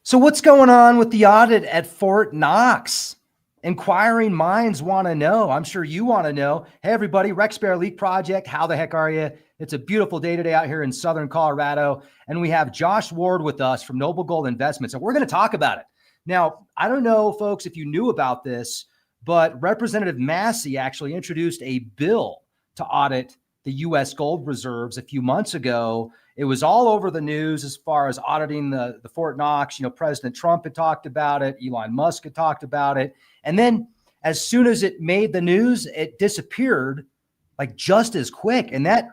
So what's going on with the audit at Fort Knox? Inquiring minds want to know. I'm sure you want to know. Hey, everybody, Rex Bear Leak Project. How the heck are you? It's a beautiful day today out here in Southern Colorado. And we have Josh Ward with us from Noble Gold Investments. And we're going to talk about it. Now, I don't know, folks, if you knew about this, but Representative Massey actually introduced a bill to audit the U.S. gold reserves a few months ago. It was all over the news as far as auditing the Fort Knox. You know, President Trump had talked about it. Elon Musk had talked about it. And then as soon as it made the news, it disappeared like just as quick. And that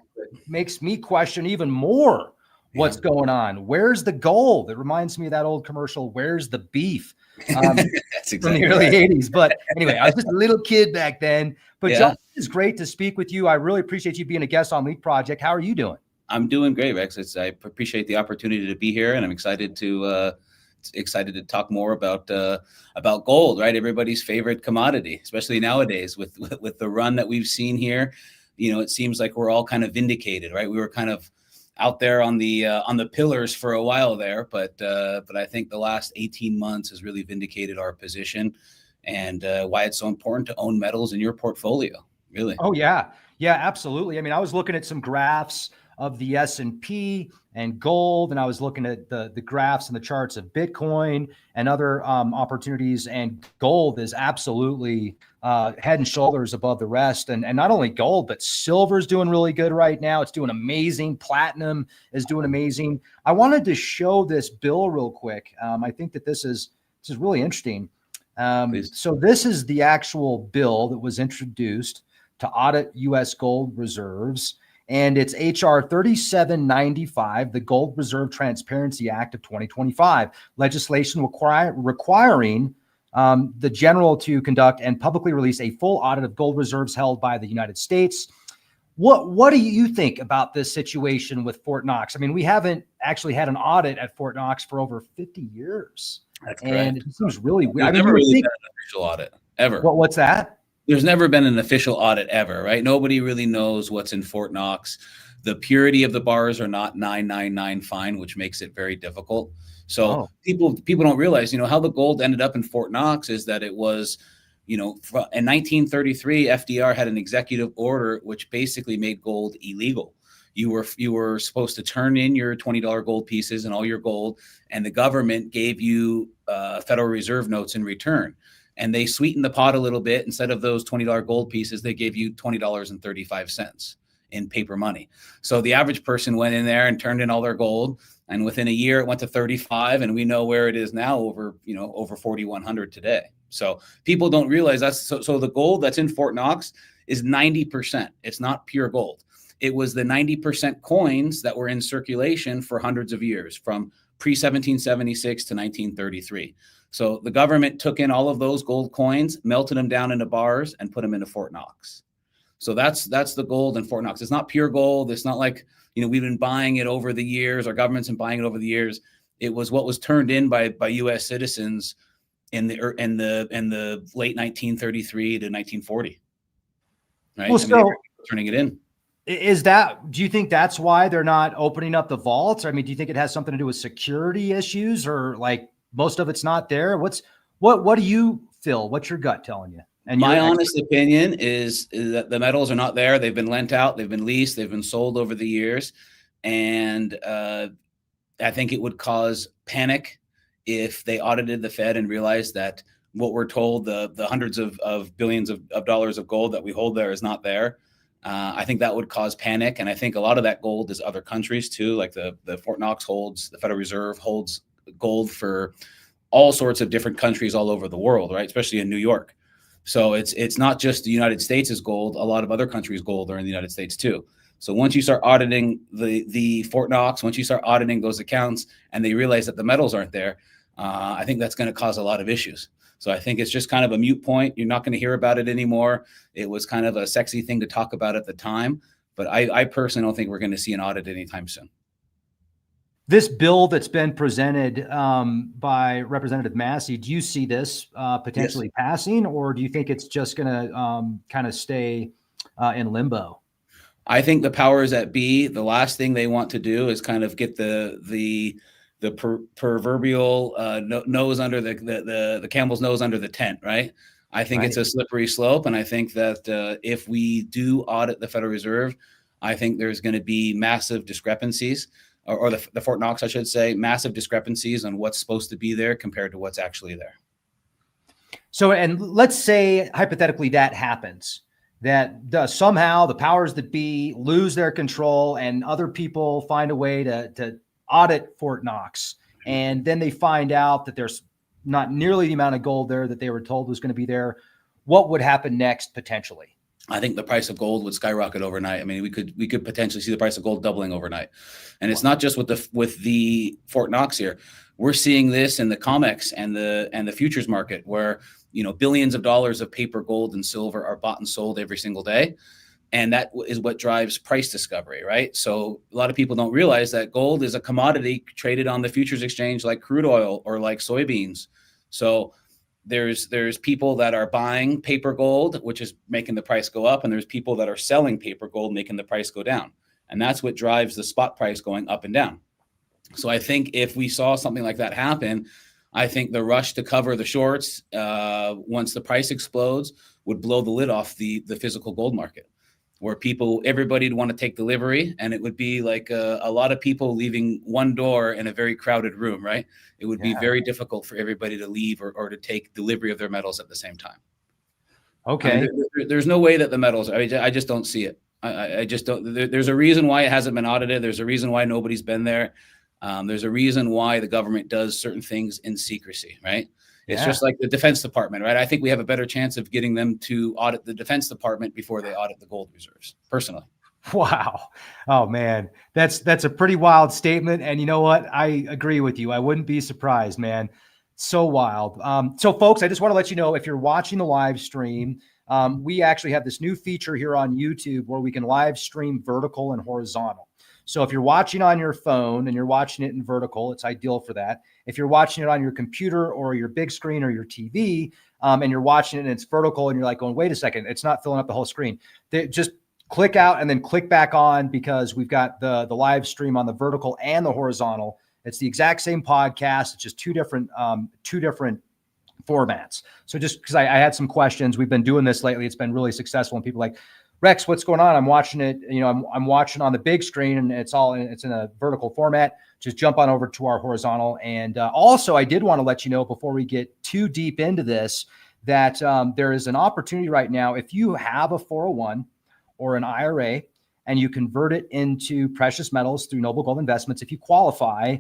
makes me question even more what's going on. Where's the gold? It reminds me of that old commercial, Where's the Beef? That's exactly from the early 80s. But anyway, I was just a little kid back then. But John, it's great to speak with you. I really appreciate you being a guest on Leak Project. How are you doing? I'm doing great, Rex. I appreciate the opportunity to be here, and I'm excited to talk more about gold, right? Everybody's favorite commodity, especially nowadays with the run that we've seen here. You know, it seems like we're all kind of vindicated, right? We were kind of out there on the pillars for a while there, but I think the last 18 months has really vindicated our position and why it's so important to own metals in your portfolio. Really? Oh yeah, absolutely. I mean, I was looking at some graphs of the S&P and gold, and I was looking at the graphs and the charts of Bitcoin and other opportunities, and gold is absolutely head and shoulders above the rest. And not only gold, but silver is doing really good right now. It's doing amazing. Platinum is doing amazing. I wanted to show this bill real quick. I think that this is really interesting. So this is the actual bill that was introduced to audit U.S. gold reserves. And it's HR 3795, the Gold Reserve Transparency Act of 2025, legislation requiring the general to conduct and publicly release a full audit of gold reserves held by the United States. What do you think about this situation with Fort Knox? I mean, we haven't actually had an audit at Fort Knox for over 50 years. That's correct. And it seems really weird. There's never really been an official audit ever. What's that? There's never been an official audit ever, right? Nobody really knows what's in Fort Knox. The purity of the bars are not 999 fine, which makes it very difficult. So people don't realize, how the gold ended up in Fort Knox is that it was, in 1933, FDR had an executive order which basically made gold illegal. You were supposed to turn in your $20 gold pieces and all your gold, and the government gave you Federal Reserve notes in return. And they sweetened the pot a little bit. Instead of those $20 gold pieces, they gave you $20.35 in paper money. So the average person went in there and turned in all their gold. And within a year, it went to 35. And we know where it is now over 4,100 today. So people don't realize that's so the gold that's in Fort Knox is 90%. It's not pure gold. It was the 90% coins that were in circulation for hundreds of years, from pre-1776 to 1933. So the government took in all of those gold coins, melted them down into bars, and put them into Fort Knox. So that's the gold in Fort Knox. It's not pure gold. It's not like, we've been buying it over the years. Our government's been buying it over the years. It was what was turned in by U.S. citizens in the late 1933 to 1940. Right? Well, turning it in. Do you think that's why they're not opening up the vaults? I mean, do you think it has something to do with security issues, or like most of it's not there? What do you feel? What's your gut telling you? And my honest opinion is that the metals are not there. They've been lent out, they've been leased, they've been sold over the years. And I think it would cause panic if they audited the Fed and realized that what we're told, the hundreds of billions of dollars of gold that we hold there is not there. I think that would cause panic. And I think a lot of that gold is other countries too. Like the Fort Knox holds, the Federal Reserve holds gold for all sorts of different countries all over the world, right? Especially in New York. So it's not just the United States' gold. A lot of other countries' gold are in the United States too. So once you start auditing the Fort Knox, once you start auditing those accounts and they realize that the metals aren't there, I think that's going to cause a lot of issues. So I think it's just kind of a moot point. You're not going to hear about it anymore. It was kind of a sexy thing to talk about at the time, but I personally don't think we're going to see an audit anytime soon. This bill that's been presented by Representative Massey, do you see this potentially passing, or do you think it's just going to kind of stay in limbo? I think the powers that be, the last thing they want to do is kind of get the proverbial nose under the camel's nose under the tent, right? I think it's a slippery slope. And I think that if we do audit the Federal Reserve, I think there's going to be massive discrepancies, or the Fort Knox, I should say, massive discrepancies on what's supposed to be there compared to what's actually there. So, and let's say hypothetically that happens, that somehow the powers that be lose their control and other people find a way to audit Fort Knox. And then they find out that there's not nearly the amount of gold there that they were told was going to be there. What would happen next potentially? I think the price of gold would skyrocket overnight. I mean, we could potentially see the price of gold doubling overnight. And it's not just with the Fort Knox here. We're seeing this in the COMEX and the futures market, where billions of dollars of paper gold and silver are bought and sold every single day. And that is what drives price discovery, right? So a lot of people don't realize that gold is a commodity traded on the futures exchange like crude oil or like soybeans. So there's people that are buying paper gold, which is making the price go up, and there's people that are selling paper gold, making the price go down. And that's what drives the spot price going up and down. So I think if we saw something like that happen, I think the rush to cover the shorts once the price explodes would blow the lid off the physical gold market, where everybody would want to take delivery, and it would be like a lot of people leaving one door in a very crowded room, right? It would be very difficult for everybody to leave or to take delivery of their metals at the same time. Okay. I mean, there's no way that the metals, I just don't see it. I just don't. There's a reason why it hasn't been audited. There's a reason why nobody's been there. There's a reason why the government does certain things in secrecy, right? It's just like the Defense Department, right? I think we have a better chance of getting them to audit the Defense Department before they audit the gold reserves, personally. Wow. Oh man, that's a pretty wild statement. And you know what? I agree with you. I wouldn't be surprised, man. So wild. So folks, I just want to let you know, if you're watching the live stream, we actually have this new feature here on YouTube where we can live stream vertical and horizontal. So if you're watching on your phone and you're watching it in vertical, it's ideal for that. If you're watching it on your computer or your big screen or your TV, and you're watching it and it's vertical and you're like going, wait a second, it's not filling up the whole screen. Just click out and then click back on, because we've got the live stream on the vertical and the horizontal. It's the exact same podcast. It's just two different formats. So just because I had some questions, we've been doing this lately. It's been really successful, and people are like, Rex, what's going on? I'm watching it. I'm watching on the big screen, and it's in a vertical format. Just jump on over to our horizontal. And also, I did want to let you know, before we get too deep into this, that there is an opportunity right now. If you have a 401 or an IRA and you convert it into precious metals through Noble Gold Investments, if you qualify,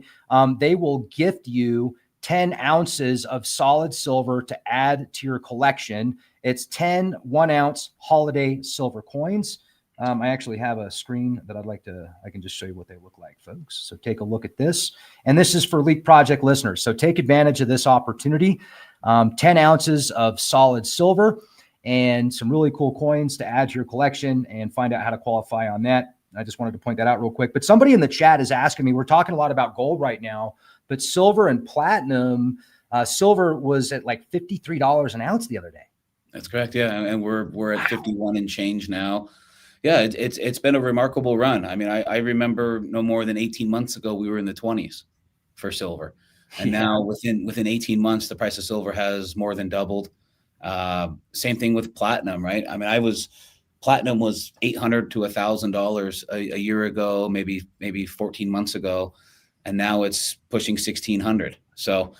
they will gift you 10 ounces of solid silver to add to your collection. It's 10 1-ounce holiday silver coins. I actually have a screen that I can just show you what they look like, folks. So take a look at this. And this is for Leak Project listeners. So take advantage of this opportunity. 10 ounces of solid silver and some really cool coins to add to your collection, and find out how to qualify on that. I just wanted to point that out real quick. But somebody in the chat is asking me, we're talking a lot about gold right now, but silver and platinum, silver was at like $53 an ounce the other day. That's correct. Yeah. And we're at 51 and change now. Yeah. It's been a remarkable run. I mean, I remember no more than 18 months ago, we were in the 20s for silver. And now within 18 months, the price of silver has more than doubled. Same thing with platinum, right? I mean, platinum was $800 to $1,000 a year ago, maybe 14 months ago. And now it's pushing 1,600. So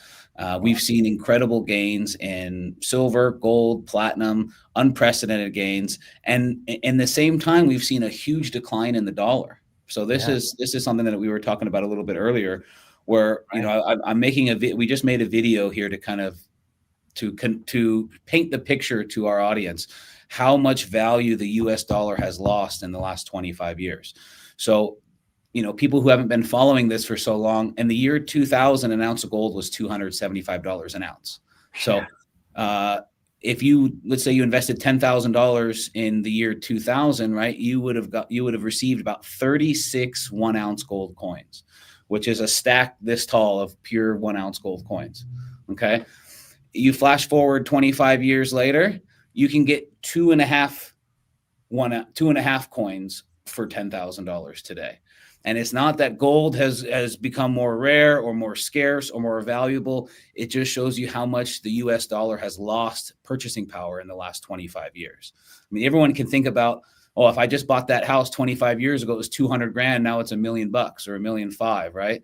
we've seen incredible gains in silver, gold, platinum, unprecedented gains. And in the same time, we've seen a huge decline in the dollar. So this is something that we were talking about a little bit earlier, where, I'm making we just made a video here to kind of to paint the picture to our audience, how much value the US dollar has lost in the last 25 years. So, people who haven't been following this for so long, in the year 2000, an ounce of gold was $275 an ounce. So if let's say you invested $10,000 in the year 2000, right, you would have received about 36 1-ounce gold coins, which is a stack this tall of pure 1-ounce gold coins. Okay. You flash forward 25 years later, you can get two and a half coins for $10,000 today. And it's not that gold has become more rare or more scarce or more valuable. It just shows you how much the US dollar has lost purchasing power in the last 25 years. I mean, everyone can think about, oh, if I just bought that house 25 years ago, it was 200 grand. Now it's $1 million or $1.5 million, right?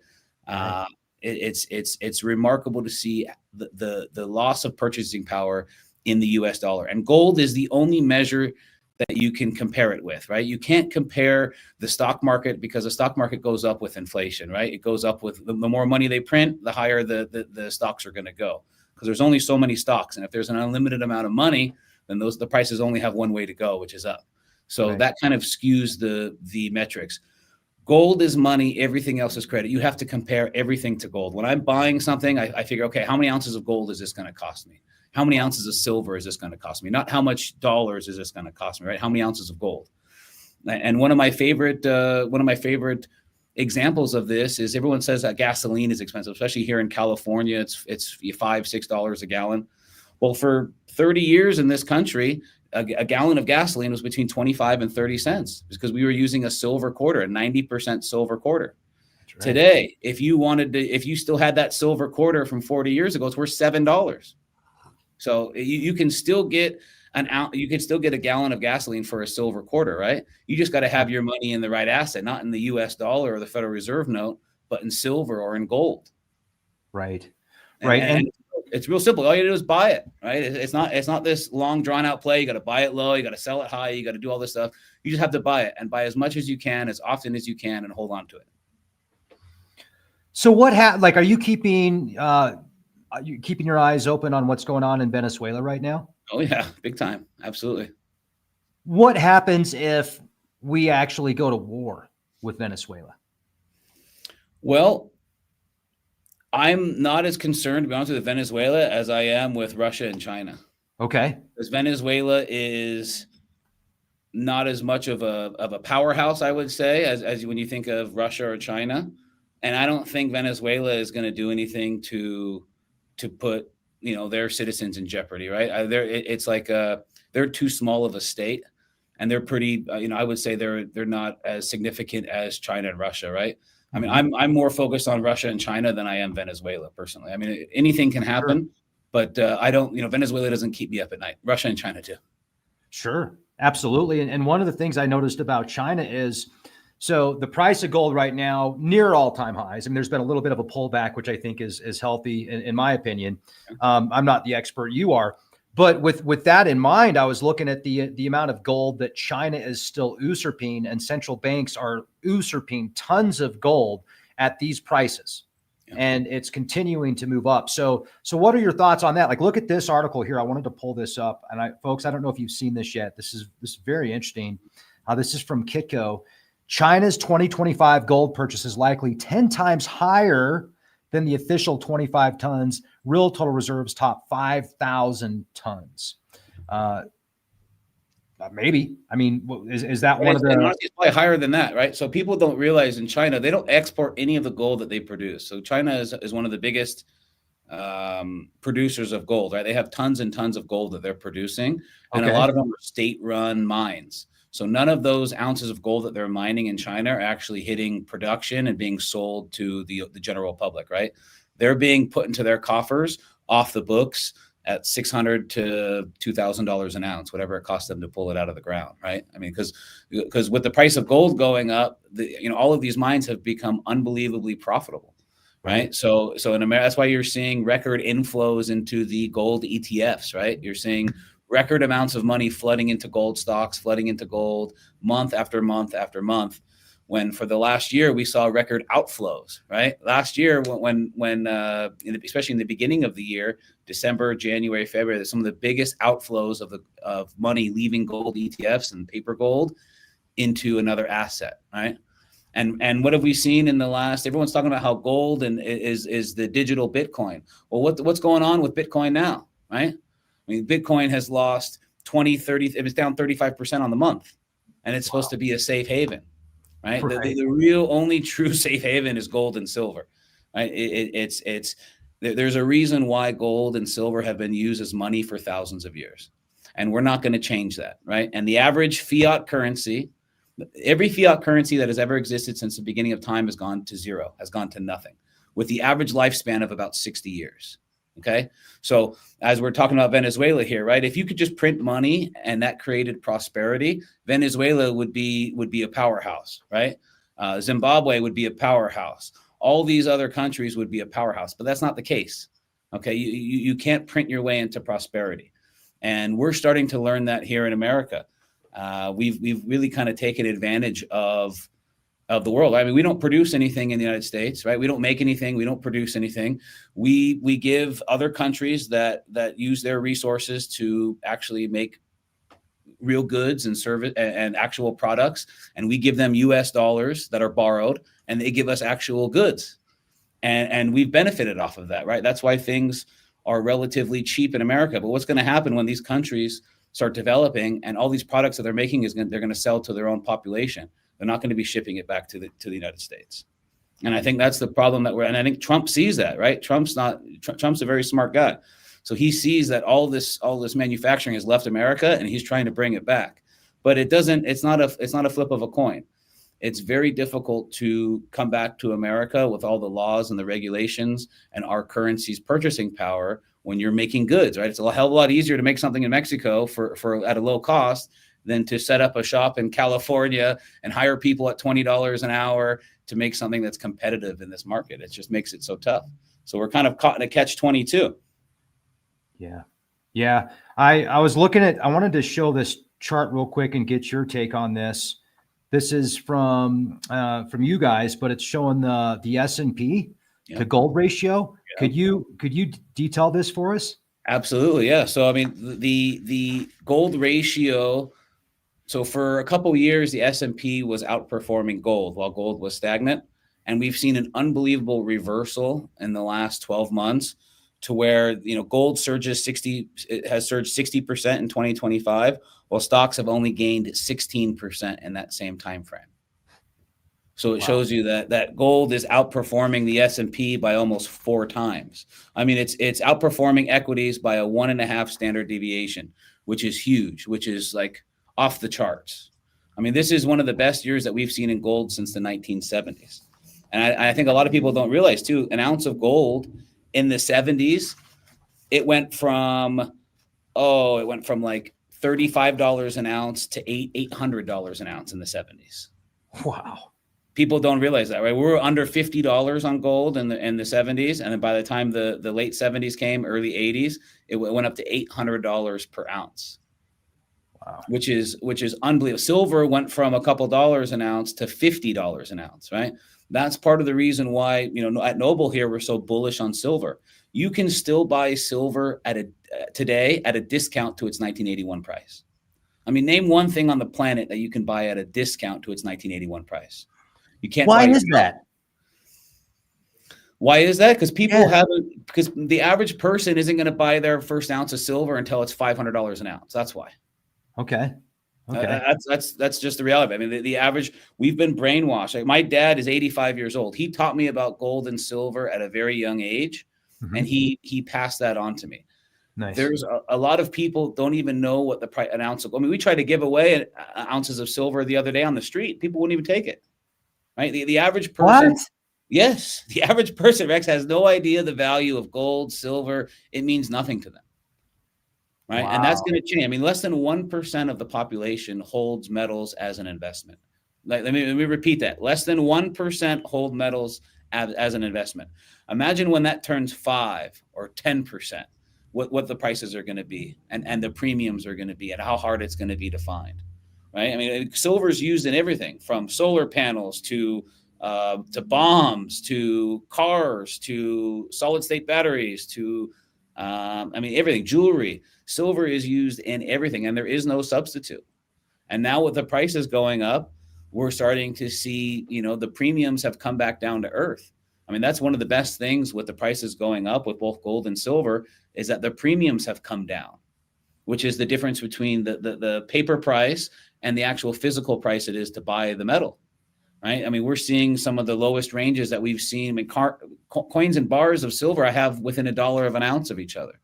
It's remarkable to see the loss of purchasing power in the US dollar. And gold is the only measure that you can compare it with, right? You can't compare the stock market because the stock market goes up with inflation, right? It goes up with the more money they print, the higher the stocks are going to go, because there's only so many stocks. And if there's an unlimited amount of money, then the prices only have one way to go, which is up. So that kind of skews the metrics. Gold is money. Everything else is credit. You have to compare everything to gold. When I'm buying something, I figure, okay, how many ounces of gold is this going to cost me? How many ounces of silver is this going to cost me? Not how much dollars is this going to cost me, right? How many ounces of gold? And one of my favorite examples of this is everyone says that gasoline is expensive, especially here in California. It's $5, $6 a gallon. Well, for 30 years in this country, a gallon of gasoline was between 25 and 30 cents because we were using a silver quarter, a 90% silver quarter. Right. Today, if you still had that silver quarter from 40 years ago, it's worth $7. So you can still get a gallon of gasoline for a silver quarter, right? You just got to have your money in the right asset, not in the US dollar or the Federal Reserve note, but in silver or in gold. Right. And it's real simple. All you do is buy it, right? It's not this long drawn out play. You got to buy it low. You got to sell it high. You got to do all this stuff. You just have to buy it and buy as much as you can, as often as you can, and hold on to it. So are you keeping your eyes open on what's going on in Venezuela right now? Oh yeah, big time. Absolutely. What happens if we actually go to war with Venezuela? Well, I'm not as concerned, to be honest, with Venezuela as I am with Russia and China. Okay. Because Venezuela is not as much of a powerhouse, I would say, as when you think of Russia or China. And I don't think Venezuela is going to do anything to put their citizens in jeopardy, right? It's like they're too small of a state, and they're pretty. I would say they're not as significant as China and Russia, right? I mean, I'm more focused on Russia and China than I am Venezuela personally. I mean, anything can happen, but I don't. Venezuela doesn't keep me up at night. Russia and China too. Sure, absolutely. And one of the things I noticed about China is, so the price of gold right now near all-time highs. I mean, there's been a little bit of a pullback, which I think is healthy in my opinion. I'm not the expert, you are, but with that in mind, I was looking at the amount of gold that China is still usurping, and central banks are usurping tons of gold at these prices, and it's continuing to move up. So what are your thoughts on that? Like, look at this article here. I wanted to pull this up, and folks, I don't know if you've seen this yet. This is very interesting. This is from Kitco. China's 2025 gold purchase is likely 10 times higher than the official 25 tons. Real total reserves top 5,000 tons. Maybe. I mean, is that one of the? Honestly, it's probably higher than that, right? So people don't realize in China, they don't export any of the gold that they produce. So China is one of the biggest producers of gold, right? They have tons and tons of gold that they're producing, and a lot of them are state-run mines. So none of those ounces of gold that they're mining in China are actually hitting production and being sold to the general public, right? They're being put into their coffers off the books at $600 to $2,000 an ounce, whatever it costs them to pull it out of the ground, right? I mean, because with the price of gold going up, all of these mines have become unbelievably profitable, right? So in America, that's why you're seeing record inflows into the gold ETFs, right? You're seeing record amounts of money flooding into gold stocks, flooding into gold month after month after month, when for the last year we saw record outflows, right? Last year, when especially in the beginning of the year, December, January, February, some of the biggest outflows of money leaving gold ETFs and paper gold into another asset, right? And what have we seen in the last? Everyone's talking about how gold is the digital Bitcoin. Well, what's going on with Bitcoin now, right? I mean, Bitcoin has lost 20, 30, it was down 35% on the month, and it's supposed to be a safe haven, right? The real only true safe haven is gold and silver, right? There's a reason why gold and silver have been used as money for thousands of years, and we're not going to change that, right? And the average fiat currency Every fiat currency that has ever existed since the beginning of time has gone to zero, has gone to nothing, with the average lifespan of about 60 years. Okay. So as we're talking about Venezuela here, right? If you could just print money and that created prosperity, Venezuela would be a powerhouse, right? Zimbabwe would be a powerhouse. All these other countries would be a powerhouse, but that's not the case. Okay. You can't print your way into prosperity. And we're starting to learn that here in America. We've really kind of taken advantage of the world. I mean, we don't produce anything in the United States, right? We don't make anything. We don't produce anything. We give other countries that use their resources to actually make real goods and service and actual products. And we give them US dollars that are borrowed, and they give us actual goods. And we've benefited off of that, right? That's why things are relatively cheap in America. But what's going to happen when these countries start developing and all these products that they're making they're going to sell to their own population? They're not going to be shipping it back to the United States. And I think that's the problem and I think Trump sees that, right? Trump's a very smart guy. So he sees that all this manufacturing has left America and he's trying to bring it back. But it's not a flip of a coin. It's very difficult to come back to America with all the laws and the regulations and our currency's purchasing power when you're making goods, right? It's a hell of a lot easier to make something in Mexico for at a low cost than to set up a shop in California and hire people at $20 an hour to make something that's competitive in this market. It just makes it so tough. So we're kind of caught in a catch-22. Yeah. Yeah. I wanted to show this chart real quick and get your take on this. This is from you guys, but it's showing the S&P to gold ratio. Yeah. Could you detail this for us? Absolutely. Yeah. So, I mean, the gold ratio, so for a couple of years, the S&P was outperforming gold while gold was stagnant. And we've seen an unbelievable reversal in the last 12 months to where, gold has surged 60% in 2025, while stocks have only gained 16% in that same time frame. So it shows you that gold is outperforming the S&P by almost 4 times. I mean, it's outperforming equities by a 1.5 standard deviation, which is huge, which is like off the charts. I mean, this is one of the best years that we've seen in gold since the 1970s. And I think a lot of people don't realize too, an ounce of gold in the 70s, it went from like $35 an ounce to $800 an ounce in the 70s. Wow. People don't realize that, right? We were under $50 on gold in the 70s. And then by the time the late 70s came, early 80s, it went up to $800 per ounce. Wow. Which is unbelievable. Silver went from a couple dollars an ounce to $50 an ounce, right? That's part of the reason why, at Noble here, we're so bullish on silver. You can still buy silver today at a discount to its 1981 price. I mean, name one thing on the planet that you can buy at a discount to its 1981 price. You can't. Why is that? Why is that? Because the average person isn't going to buy their first ounce of silver until it's $500 an ounce. That's why. Okay. That's just the reality. I mean, the average, we've been brainwashed. Like, my dad is 85 years old. He taught me about gold and silver at a very young age, and he passed that on to me. Nice. There's a lot of people don't even know what the price an ounce of. I mean, we tried to give away ounces of silver the other day on the street. People wouldn't even take it. Right? The average person. What? Yes, the average person, Rex, has no idea the value of gold, silver. It means nothing to them. Right. Wow. And that's going to change. I mean, less than 1% of the population holds metals as an investment. Let me repeat that. Less than 1% hold metals as an investment. Imagine when that turns 5 or 10%, what the prices are going to be and the premiums are going to be and how hard it's going to be to find. Right. I mean, silver is used in everything from solar panels to bombs, to cars, to solid state batteries, to everything, jewelry. Silver is used in everything, and there is no substitute. And now with the prices going up, we're starting to see, the premiums have come back down to earth. I mean, that's one of the best things with the prices going up with both gold and silver is that the premiums have come down, which is the difference between the paper price and the actual physical price it is to buy the metal. Right. I mean, we're seeing some of the lowest ranges that we've seen. I mean, coins and bars of silver I have within $1 of an ounce of each other.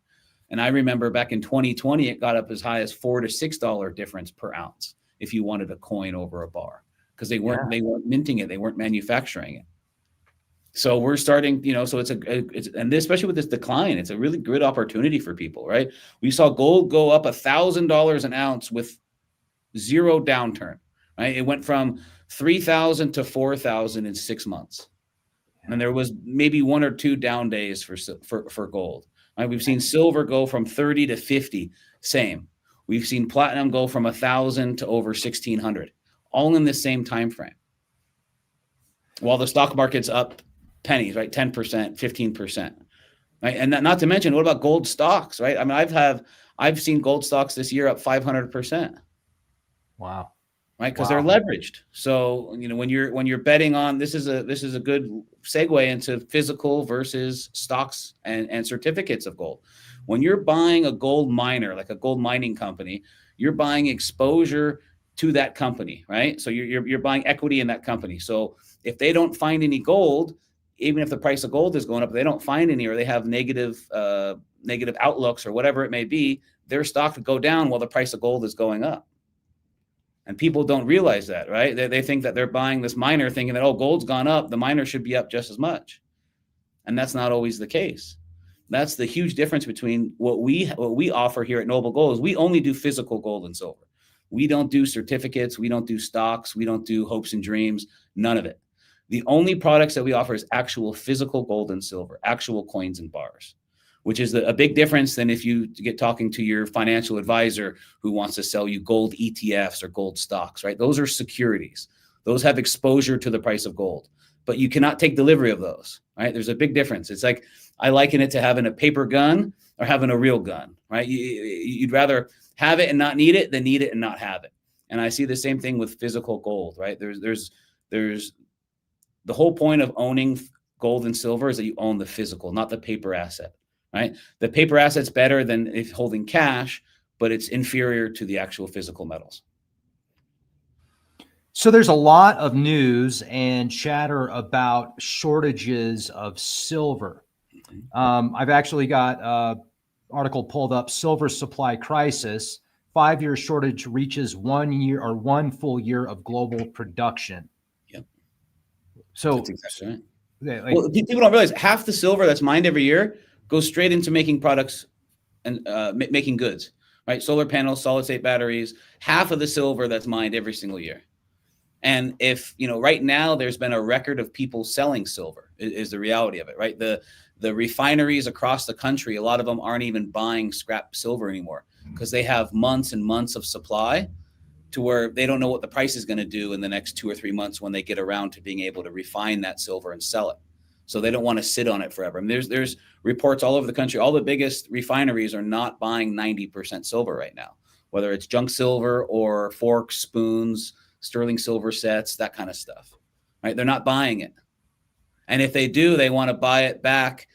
And I remember back in 2020, it got up as high as $4 to $6 difference per ounce if you wanted a coin over a bar. because they weren't minting it, they weren't manufacturing it. So we're starting, so and especially with this decline, it's a really good opportunity for people, right? We saw gold go up $1,000 an ounce with zero downturn, right? It went from 3,000 to 4,000 in 6 months. And there was maybe 1 or 2 down days for gold. Right? We've seen silver go from 30 to 50, same. We've seen platinum go from 1,000 to over 1,600, all in the same time frame. While the stock market's up pennies, right? 10%, 15%, right? And not to mention, what about gold stocks, right? I mean, I've seen gold stocks this year up 500%. Wow. Right, because they're leveraged. So when you're betting on, this is a good segue into physical versus stocks and certificates of gold. When you're buying a gold miner, like a gold mining company, you're buying exposure to that company, right? So you're buying equity in that company. So if they don't find any gold, even if the price of gold is going up, they don't find any, or they have negative outlooks or whatever it may be, their stock could go down while the price of gold is going up. And people don't realize that, right? They think that they're buying this miner thinking that, oh, gold's gone up, the miner should be up just as much. And that's not always the case. That's the huge difference between what we offer here at Noble Gold is we only do physical gold and silver. We don't do certificates. We don't do stocks. We don't do hopes and dreams. None of it. The only products that we offer is actual physical gold and silver, actual coins and bars, which is a big difference than if you get talking to your financial advisor who wants to sell you gold ETFs or gold stocks, right? Those are securities. Those have exposure to the price of gold, but you cannot take delivery of those, right? There's a big difference. It's like, I liken it to having a paper gun or having a real gun, right? You'd rather have it and not need it than need it and not have it. And I see the same thing with physical gold, right? There's the whole point of owning gold and silver is that you own the physical, not the paper asset. Right? The paper asset's better than if holding cash, but it's inferior to the actual physical metals. So there's a lot of news and chatter about shortages of silver. I've actually got an article pulled up, Silver Supply Crisis, 5-year shortage reaches 1 year or 1 full year of global production. Yep. So that's exactly right. Well, people don't realize half the silver that's mined every year goes straight into making products and making goods, right? Solar panels, solid state batteries, half of the silver that's mined every single year. And if, right now there's been a record of people selling silver is the reality of it, right? The refineries across the country, a lot of them aren't even buying scrap silver anymore because they have months and months of supply to where they don't know what the price is going to do in the next 2 or 3 months when they get around to being able to refine that silver and sell it. So they don't want to sit on it forever. I mean, there's reports all over the country. All the biggest refineries are not buying 90% silver right now, whether it's junk silver or forks, spoons, sterling silver sets, that kind of stuff, right? They're not buying it. And if they do, they want to buy it back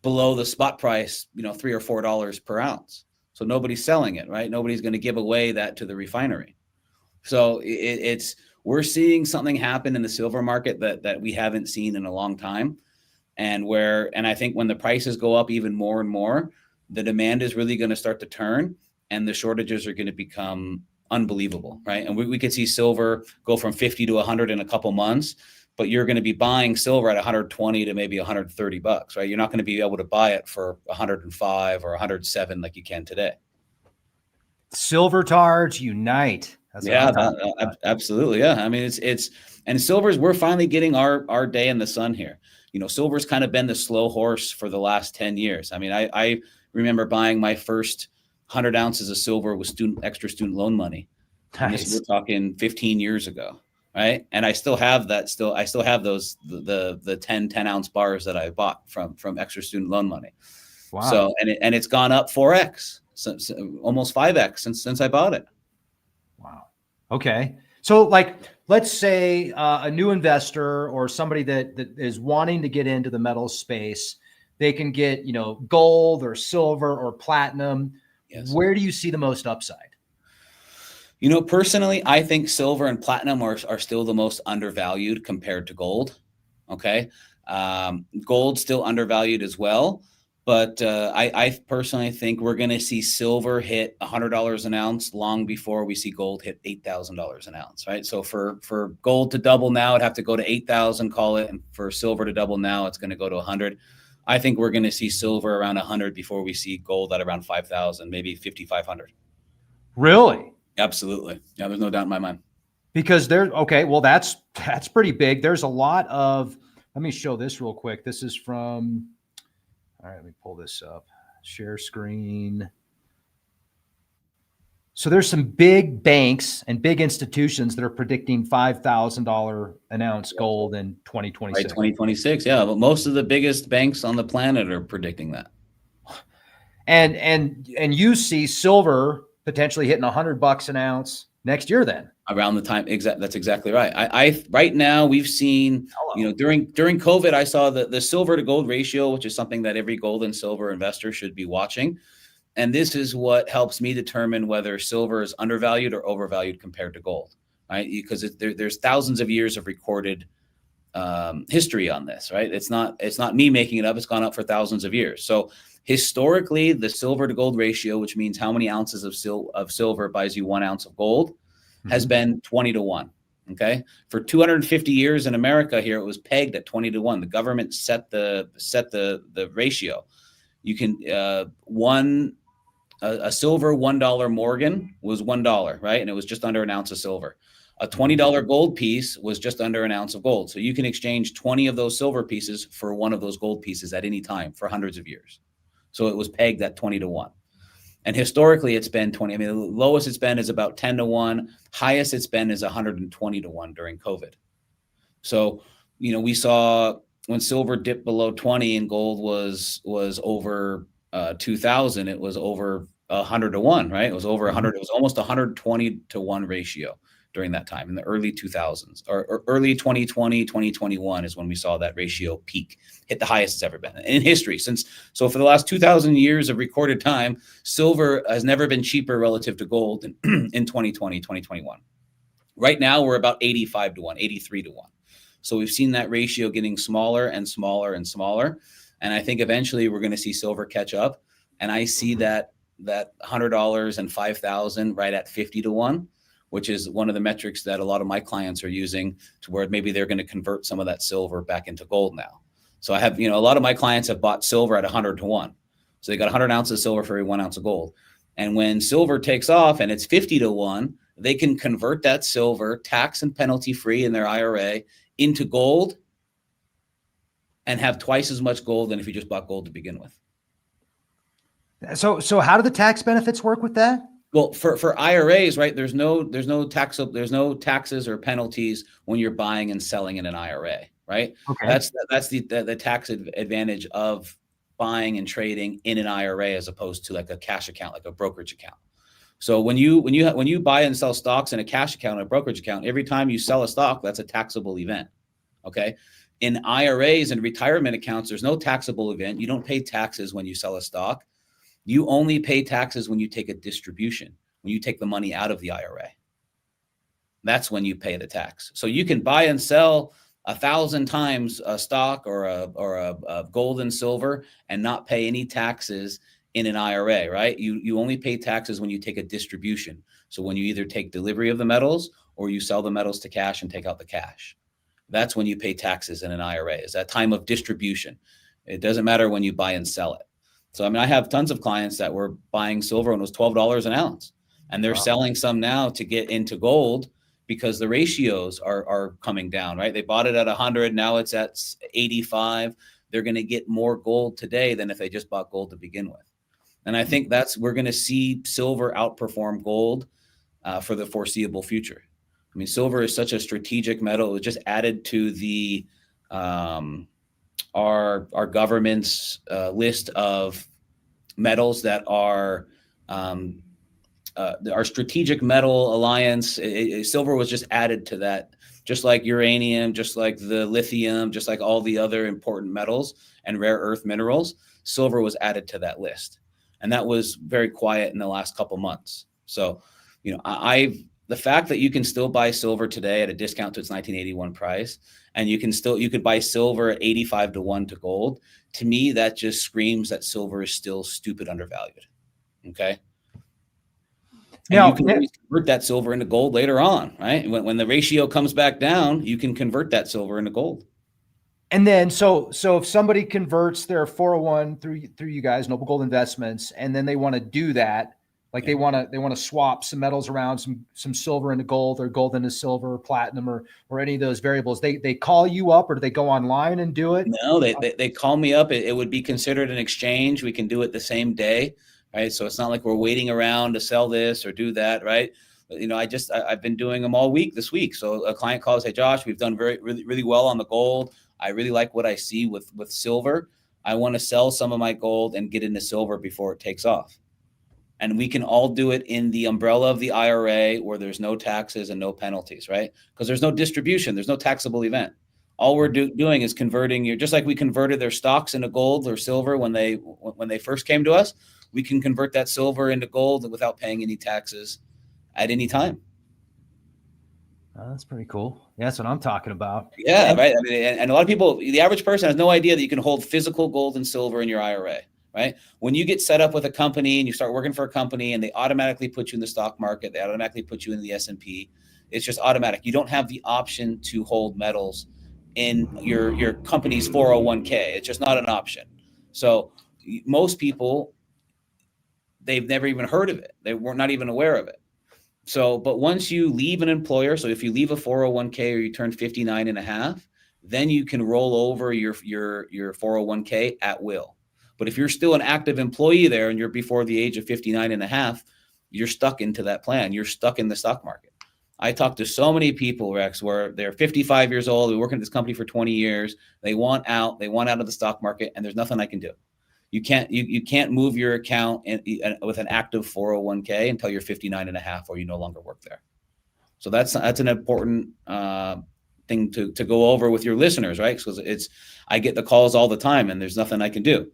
below the spot price, $3 or $4 per ounce. So nobody's selling it, right? Nobody's going to give away that to the refinery. So we're seeing something happen in the silver market that we haven't seen in a long time. And I think when the prices go up even more and more, the demand is really going to start to turn and the shortages are going to become unbelievable, right? And we could see silver go from 50 to 100 in a couple months, but you're going to be buying silver at 120 to maybe $130, right? You're not going to be able to buy it for 105 or 107 like you can today. Silver tards unite. Absolutely. Yeah. I mean, and silver's, we're finally getting our day in the sun here. Silver's kind of been the slow horse for the last 10 years. I mean, I remember buying my first 100 ounces of silver with extra student loan money. Nice. We're talking 15 years ago. Right. And I still have that. I still have those, the 10 ounce bars that I bought from extra student loan money. Wow. So, and it's gone up 4x, almost 5x since I bought it. Wow. Okay. So let's say a new investor or somebody that is wanting to get into the metals space, they can get, gold or silver or platinum. Yes. Where do you see the most upside? Personally, I think silver and platinum are still the most undervalued compared to gold. Okay. Gold's still undervalued as well, But I personally think we're going to see silver hit $100 an ounce long before we see gold hit $8,000 an ounce, right? So for gold to double now, it'd have to go to 8,000, call it, and for silver to double now, it's going to go to 100. I think we're going to see silver around 100 before we see gold at around 5,000, maybe 5,500. Really? Absolutely. Yeah, there's no doubt in my mind. Because okay, well, that's pretty big. There's a lot of, let me show this real quick. This is from, all right, let me pull this up. Share screen. So there's some big banks and big institutions that are predicting $5,000 an ounce gold in 2026. Right, 2026, yeah. But most of the biggest banks on the planet are predicting that. And you see silver potentially hitting $100 an ounce next year then. Around the time, that's exactly right. I right now we've seen, during COVID, I saw the silver to gold ratio, which is something that every gold and silver investor should be watching. And this is what helps me determine whether silver is undervalued or overvalued compared to gold, right? Because there's thousands of years of recorded history on this, right? It's not me making it up. It's gone up for thousands of years. So historically, the silver to gold ratio, which means how many ounces of silver buys you 1 ounce of gold, has been 20-1. Okay. For 250 years in America here, it was pegged at 20-1. The government set the ratio. You can, a silver $1 Morgan was $1, right? And it was just under an ounce of silver. A $20 gold piece was just under an ounce of gold. So you can exchange 20 of those silver pieces for one of those gold pieces at any time for hundreds of years. So it was pegged at 20-1. And historically, it's been 20. I mean, the lowest it's been is about 10-1. Highest it's been is 120-1 during COVID. So, we saw when silver dipped below 20 and gold was over 2,000, it was over 100-1, right? It was over 100. It was almost 120-1 ratio during that time in the early 2000s, or early 2020, 2021 is when we saw that ratio peak, hit the highest it's ever been in history. So for the last 2,000 years of recorded time, silver has never been cheaper relative to gold in 2020, 2021. Right now, we're about 85-1, 83-1. So we've seen that ratio getting smaller and smaller and smaller. And I think eventually we're going to see silver catch up. And I see that $100 and 5,000 right at 50-1. Which is one of the metrics that a lot of my clients are using to where maybe they're going to convert some of that silver back into gold now. So I have, a lot of my clients have bought silver at 100-1. So they got 100 ounces of silver for every 1 ounce of gold. And when silver takes off and it's 50-1, they can convert that silver tax and penalty free in their IRA into gold and have twice as much gold than if you just bought gold to begin with. So how do the tax benefits work with that? Well, for IRAs, right? There's no taxes or penalties when you're buying and selling in an IRA, right? Okay. That's the tax advantage of buying and trading in an IRA as opposed to like a cash account, like a brokerage account. So when you buy and sell stocks in a cash account or a brokerage account, every time you sell a stock, that's a taxable event. Okay. In IRAs and retirement accounts, there's no taxable event. You don't pay taxes when you sell a stock. You only pay taxes when you take a distribution, when you take the money out of the IRA. That's when you pay the tax. So you can buy and sell 1,000 times a stock or a gold and silver and not pay any taxes in an IRA, right? You only pay taxes when you take a distribution. So when you either take delivery of the metals or you sell the metals to cash and take out the cash. That's when you pay taxes in an IRA, is that time of distribution. It doesn't matter when you buy and sell it. So, I have tons of clients that were buying silver and it was $12 an ounce, and they're selling some now to get into gold because the ratios are coming down, right? They bought it at 100. Now it's at 85. They're going to get more gold today than if they just bought gold to begin with. And I think we're going to see silver outperform gold for the foreseeable future. Silver is such a strategic metal. It was just added to the our government's list of metals that are our strategic metal alliance. Silver was just added to that, just like uranium, just like the lithium, just like all the other important metals and rare earth minerals. Silver was added to that list, and that was very quiet in the last couple months. So, the fact that you can still buy silver today at a discount to its 1981 price and you could buy silver at 85 to 1 to gold. To me, that just screams that silver is still stupid undervalued. Okay. And now, you can always convert that silver into gold later on, right? When the ratio comes back down, you can convert that silver into gold. And then, so if somebody converts their 401 through you guys, Noble Gold Investments, and then they want to do that, like they want to swap some metals around, some silver into gold, or gold into silver, or platinum, or any of those variables, they call you up, or do they go online and do it? No, they call me up. It would be considered an exchange. We can do it the same day, right? So it's not like we're waiting around to sell this or do that, right? I've been doing them all week this week. So a client calls, hey Josh, we've done really well on the gold. I really like what I see with silver. I want to sell some of my gold and get into silver before it takes off. And we can all do it in the umbrella of the IRA, where there's no taxes and no penalties, right? Because there's no distribution, there's no taxable event. All we're doing is converting just like we converted their stocks into gold or silver when they first came to us. We can convert that silver into gold without paying any taxes at any time. Oh, that's pretty cool. Yeah, that's what I'm talking about. Yeah, right. I mean, and a lot of people, the average person has no idea that you can hold physical gold and silver in your IRA, right? When you get set up with a company and you start working for a company and they automatically put you in the stock market, they automatically put you in the S&P. It's just automatic. You don't have the option to hold metals in your company's 401k. It's just not an option. So most people, they've never even heard of it. They were not even aware of it. So, but once you leave an employer, so if you leave a 401k or you turn 59 and a half, then you can roll over your 401k at will. But if you're still an active employee there and you're before the age of 59 and a half, you're stuck into that plan. You're stuck in the stock market. I talked to so many people, Rex, where they're 55 years old, they're working at this company for 20 years. They want out of the stock market, and there's nothing I can do. You can't move your account with an active 401k until you're 59 and a half, or you no longer work there. So that's an important thing to go over with your listeners, right? Because I get the calls all the time, and there's nothing I can do.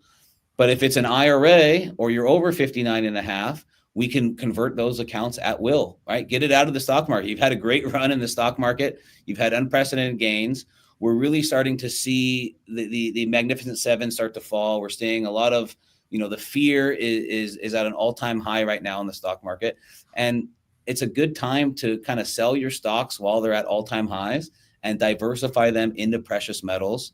But if it's an IRA or you're over 59 and a half, we can convert those accounts at will, right? Get it out of the stock market. You've had a great run in the stock market. You've had unprecedented gains. We're really starting to see the Magnificent Seven start to fall. We're seeing a lot of, the fear is at an all-time high right now in the stock market. And it's a good time to kind of sell your stocks while they're at all-time highs and diversify them into precious metals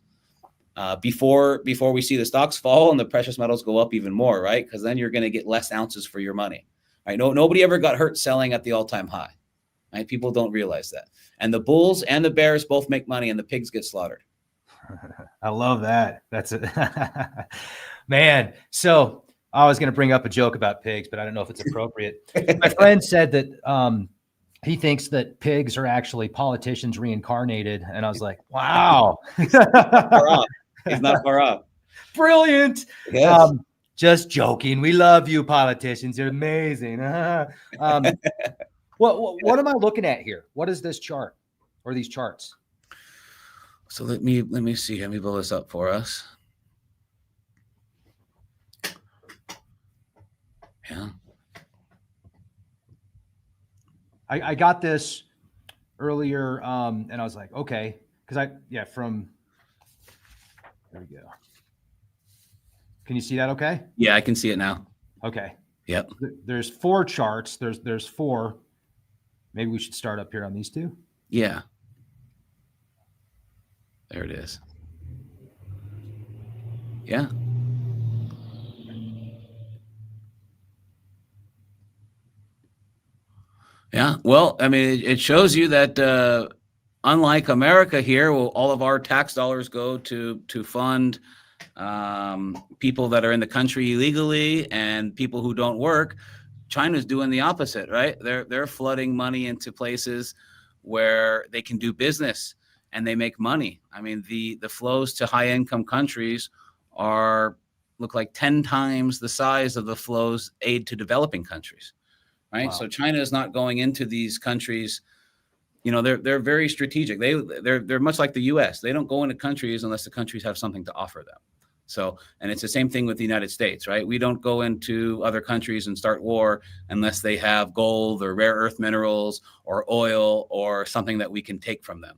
before we see the stocks fall and the precious metals go up even more, right? Because then you're going to get less ounces for your money, right? Nobody ever got hurt selling at the all-time high, right? People don't realize that. And the bulls and the bears both make money, and the pigs get slaughtered. I love that. That's it. Man. So I was going to bring up a joke about pigs, but I don't know if it's appropriate. My friend said that he thinks that pigs are actually politicians reincarnated. And I was like, wow. He's not far off. Brilliant. Yes. Just joking. We love you, politicians. You're amazing. What am I looking at here? What is this chart or these charts? So let me see. Let me blow this up for us. Yeah. I got this earlier, and I was like, okay, because there we go. Can you see that okay? Yeah, I can see it now. Okay. Yep. There's 4 charts. There's 4. Maybe we should start up here on these 2. Yeah. There it is. Yeah. Yeah. Well, I mean, it shows you that unlike America here, all of our tax dollars go to fund people that are in the country illegally and people who don't work. China's doing the opposite, right? They're flooding money into places where they can do business and they make money. I mean, the flows to high income countries look like 10 times the size of the flows aid to developing countries, right? Wow. So China is not going into these countries. They're very strategic. They're much like the U.S. They don't go into countries unless the countries have something to offer them. So, and it's the same thing with the United States, right? We don't go into other countries and start war unless they have gold or rare earth minerals or oil or something that we can take from them.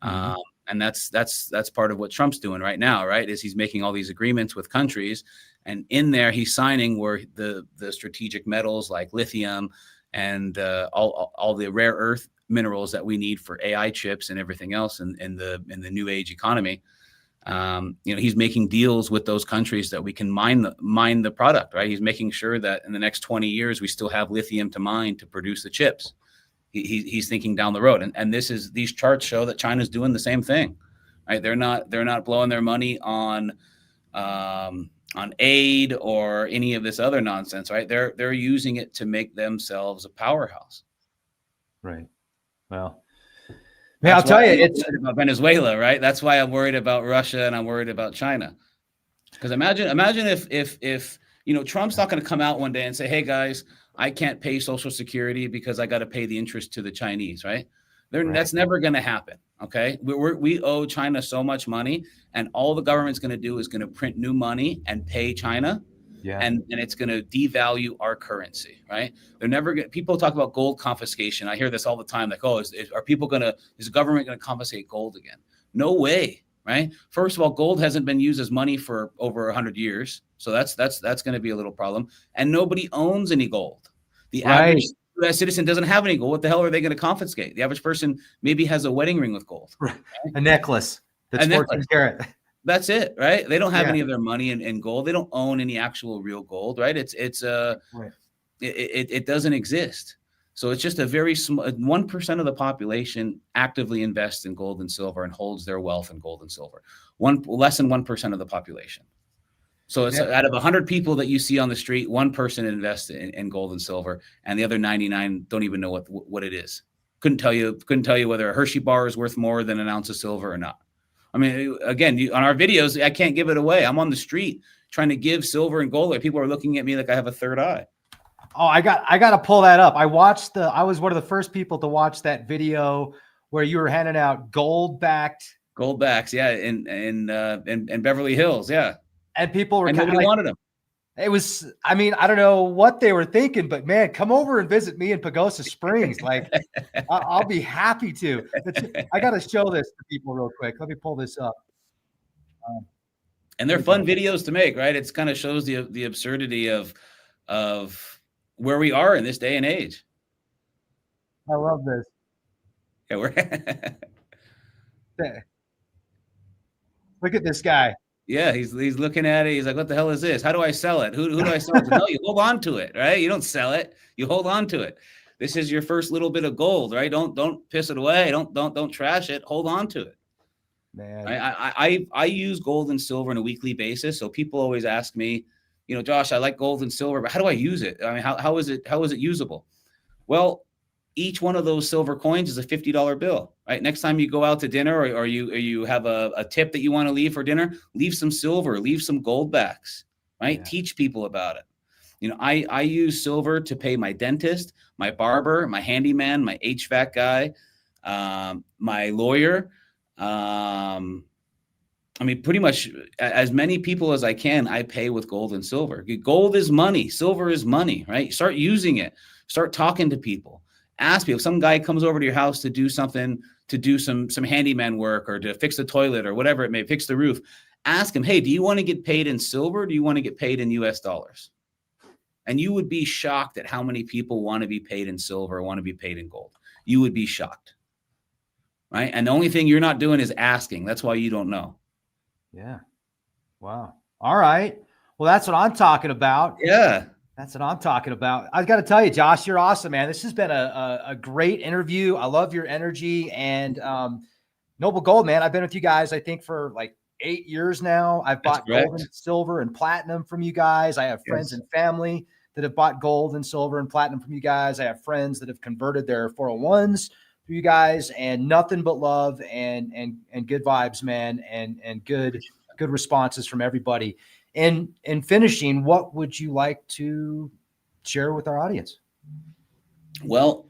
Mm-hmm. And that's part of what Trump's doing right now, right? Is he's making all these agreements with countries, and in there he's signing where the strategic metals like lithium and all the rare earth minerals that we need for AI chips and everything else in the new age economy. He's making deals with those countries that we can mine the product, right? He's making sure that in the next 20 years we still have lithium to mine to produce the chips. He's thinking down the road, and these charts show that China's doing the same thing, right? They're not blowing their money on aid or any of this other nonsense, right? They're using it to make themselves a powerhouse. Right. Well, man, I'll tell you, it's about Venezuela, right? That's why I'm worried about Russia and I'm worried about China. Because imagine if Trump's not going to come out one day and say, "Hey guys, I can't pay Social Security because I got to pay the interest to the Chinese," right? That's never going to happen. Okay, we owe China so much money, and all the government's going to do is going to print new money and pay China. Yeah. And it's going to devalue our currency, right? They're never going. People talk about gold confiscation. I hear this all the time. Like, is the government going to confiscate gold again? No way, right? First of all, gold hasn't been used as money for over 100 years, so that's going to be a little problem. And nobody owns any gold. The average U.S. citizen doesn't have any gold. What the hell are they going to confiscate? The average person maybe has a wedding ring with gold, right? A necklace that's 14 karat. That's it, right? They don't have any of their money in gold. They don't own any actual real gold, right? It doesn't exist. So it's just a very small 1% of the population actively invests in gold and silver and holds their wealth in gold and silver. Less than 1% of the population. So it's out of 100 people that you see on the street, one person invests in gold and silver, and the other 99 don't even know what it is. Couldn't tell you whether a Hershey bar is worth more than an ounce of silver or not. I mean, again, on our videos, I can't give it away. I'm on the street trying to give silver and gold away. People are looking at me like I have a third eye. Oh, I got to pull that up. I was one of the first people to watch that video where you were handing out gold backs, yeah, in Beverly Hills, yeah. And people were nobody wanted them. It was, I mean, I don't know what they were thinking, but man, come over and visit me in Pagosa Springs. Like, I'll be happy to. I got to show this to people real quick. Let me pull this up. And they're fun videos to make, right? It's kind of shows the absurdity of where we are in this day and age. I love this. Yeah, look at this guy. Yeah, he's looking at it. He's like, "What the hell is this? How do I sell it? Who do I sell it to?" No, you hold on to it, right? You don't sell it. You hold on to it. This is your first little bit of gold, right? Don't piss it away. Don't trash it. Hold on to it. Man, I use gold and silver on a weekly basis. So people always ask me, Josh, I like gold and silver, but how do I use it? I mean, how is it usable? Well, each one of those silver coins is a $50 bill, right? Next time you go out to dinner or you have a tip that you want to leave for dinner, leave some silver, leave some gold backs, right? Yeah. Teach people about it. I use silver to pay my dentist, my barber, my handyman, my HVAC guy, my lawyer. I mean, pretty much as many people as I can, I pay with gold and silver. Gold is money. Silver is money, right? Start using it. Start talking to people. Ask people. If some guy comes over to your house to do something, to do some handyman work or to fix the toilet or whatever it may, fix the roof, ask him, "Hey, do you want to get paid in silver? Or do you want to get paid in US dollars?" And you would be shocked at how many people want to be paid in silver or want to be paid in gold. You would be shocked, right? And the only thing you're not doing is asking. That's why you don't know. Yeah. Wow. All right. Well, that's what I'm talking about. Yeah. That's what I'm talking about. I got to tell you, Josh, you're awesome, man. This has been a great interview. I love your energy and Noble Gold, man. I've been with you guys, I think, for like 8 years now. I've bought gold and silver and platinum from you guys. I have friends and family that have bought gold and silver and platinum from you guys. I have friends that have converted their 401s through you guys, and nothing but love and good vibes, man, and good responses from everybody. And in finishing, what would you like to share with our audience? Well,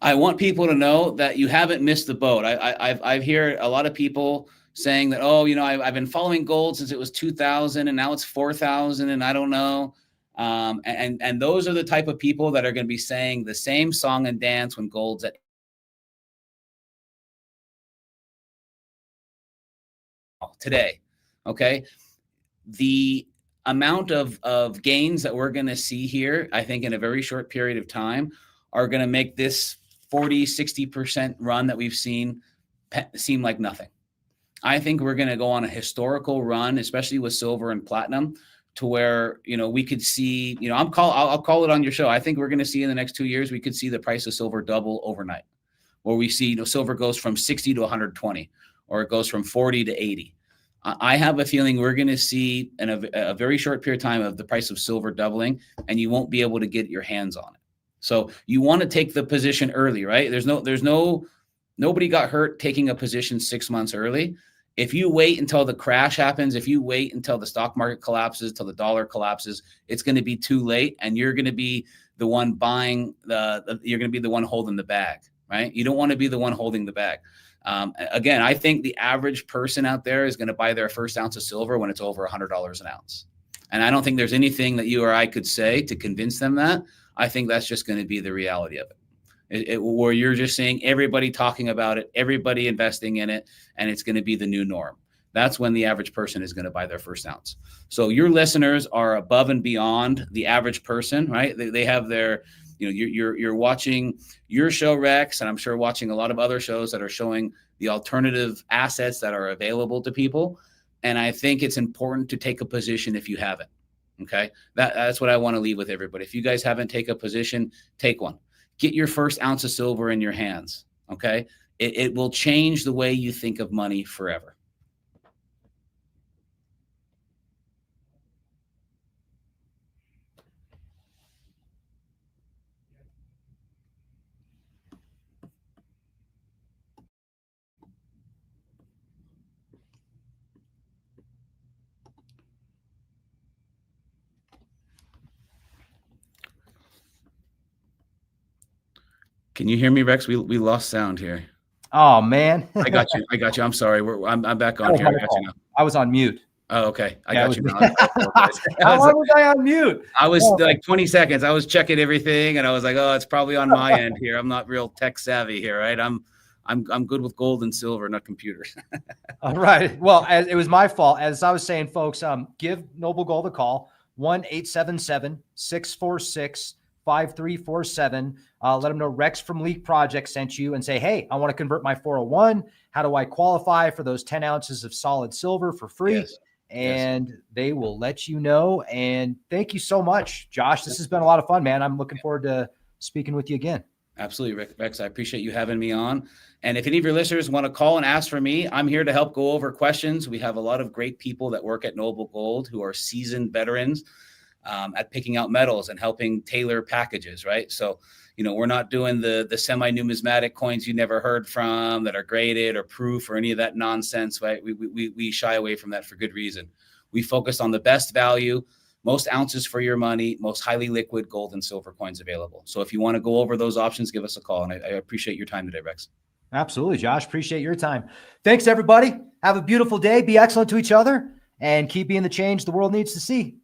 I want people to know that you haven't missed the boat. I've heard a lot of people saying that, I've been following gold since it was 2000 and now it's 4,000 and I don't know. And those are the type of people that are going to be saying the same song and dance when gold's at today. Okay. The amount of gains that we're going to see here, I think in a very short period of time, are going to make this 40-60% run that we've seen seem like nothing. I think we're going to go on a historical run, especially with silver and platinum, to where, we could see, I'll call it on your show. I think we're going to see in the next 2 years, we could see the price of silver double overnight, where we see, silver goes from 60 to 120, or it goes from 40 to 80. I have a feeling we're going to see in a very short period of time of the price of silver doubling, and you won't be able to get your hands on it. So you want to take the position early, right? Nobody got hurt taking a position 6 months early. If you wait until the crash happens, if you wait until the stock market collapses, till the dollar collapses, it's going to be too late, and you're going to be the one buying you're going to be the one holding the bag, right? You don't want to be the one holding the bag. Again, I think the average person out there is going to buy their first ounce of silver when it's over $100 an ounce. And I don't think there's anything that you or I could say to convince them that. I think that's just going to be the reality of it. Where you're just seeing everybody talking about it, everybody investing in it, and it's going to be the new norm. That's when the average person is going to buy their first ounce. So your listeners are above and beyond the average person, right? They have their, you're watching your show, Rex, and I'm sure watching a lot of other shows that are showing the alternative assets that are available to people. And I think it's important to take a position if you haven't. Okay. That's what I want to leave with everybody. If you guys haven't taken a position, take one. Get your first ounce of silver in your hands. Okay. It will change the way you think of money forever. Can you hear me, Rex? We lost sound here. Oh man. I got you. I'm sorry. I'm back on here. I got you now. I was on mute. Oh, okay. I got you now. How long was I on mute? I was like 20 seconds. I was checking everything, and I was like, oh, it's probably on my end here. I'm not real tech savvy here, right? I'm good with gold and silver, not computers. All right. Well, it was my fault. As I was saying, folks, give Noble Gold a call, 1-877-646-5347. Let them know Rex from Leak Project sent you, and say, hey, I want to convert my 401. How do I qualify for those 10 ounces of solid silver for free? Yes. And they will let you know. And thank you so much, Josh. This has been a lot of fun, man. I'm looking forward to speaking with you again. Absolutely, Rex. I appreciate you having me on. And if any of your listeners want to call and ask for me, I'm here to help go over questions. We have a lot of great people that work at Noble Gold who are seasoned veterans at picking out metals and helping tailor packages, right? So, we're not doing the semi-numismatic coins you never heard from that are graded or proof or any of that nonsense, right? We shy away from that for good reason. We focus on the best value, most ounces for your money, most highly liquid gold and silver coins available. So if you want to go over those options, give us a call. And I appreciate your time today, Rex. Absolutely, Josh. Appreciate your time. Thanks, everybody. Have a beautiful day. Be excellent to each other and keep being the change the world needs to see.